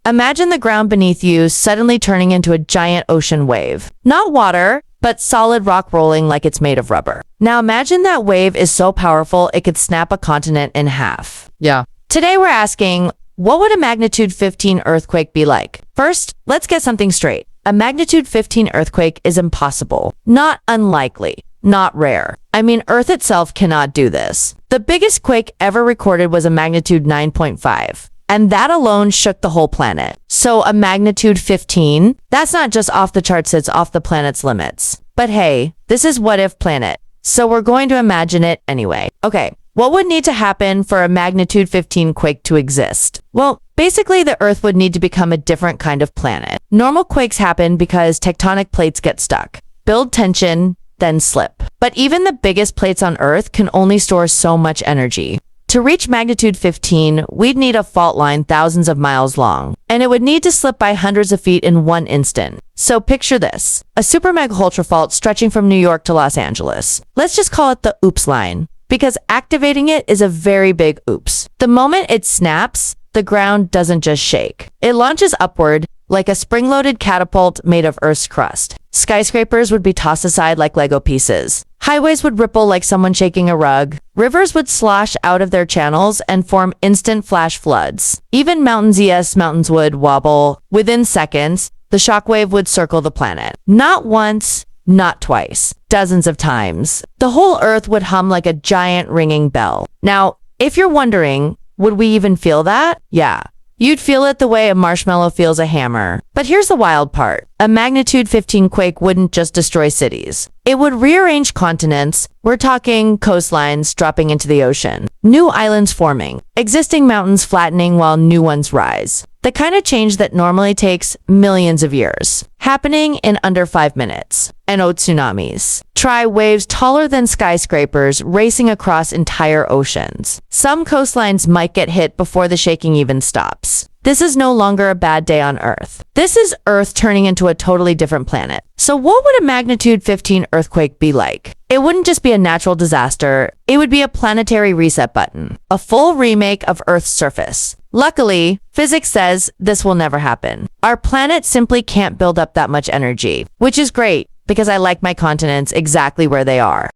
Imagine the ground beneath you suddenly turning into a giant ocean wave. Not water, but solid rock rolling like it's made of rubber. Now imagine that wave is so powerful it could snap a continent in half. Yeah. Today we're asking, what would a magnitude 15 earthquake be like? First, let's get something straight. A magnitude 15 earthquake is impossible. Not unlikely. Not rare. I mean, Earth itself cannot do this. The biggest quake ever recorded was a magnitude 9.5. And that alone shook the whole planet. So a magnitude 15, that's not just off the charts, it's off the planet's limits. But hey, this is What If Planet. So we're going to imagine it anyway. Okay, what would need to happen for a magnitude 15 quake to exist? Well, basically the Earth would need to become a different kind of planet. Normal quakes happen because tectonic plates get stuck, build tension, then slip. But even the biggest plates on Earth can only store so much energy. To reach magnitude 15, we'd need a fault line thousands of miles long, and it would need to slip by hundreds of feet in one instant. So picture this, a super mega ultra fault stretching from New York to Los Angeles. Let's just call it the oops line, because activating it is a very big oops. The moment it snaps, the ground doesn't just shake. It launches upward, like a spring-loaded catapult made of Earth's crust. Skyscrapers would be tossed aside like Lego pieces. Highways would ripple like someone shaking a rug. Rivers would slosh out of their channels and form instant flash floods. Even mountains would wobble. Within seconds, the shockwave would circle the planet. Not once, not twice, dozens of times. The whole Earth would hum like a giant ringing bell. Now, if you're wondering, would we even feel that? Yeah. You'd feel it the way a marshmallow feels a hammer. But here's the wild part. A magnitude 15 quake wouldn't just destroy cities. It would rearrange continents. We're talking coastlines dropping into the ocean, new islands forming, existing mountains flattening while new ones rise. The kind of change that normally takes millions of years, happening in under 5 minutes. And tsunamis. Try waves taller than skyscrapers racing across entire oceans. Some coastlines might get hit before the shaking even stops. This is no longer a bad day on Earth. This is Earth turning into a totally different planet. So what would a magnitude 15 earthquake be like? It wouldn't just be a natural disaster. It would be a planetary reset button, a full remake of Earth's surface. Luckily, physics says this will never happen. Our planet simply can't build up that much energy, which is great because I like my continents exactly where they are.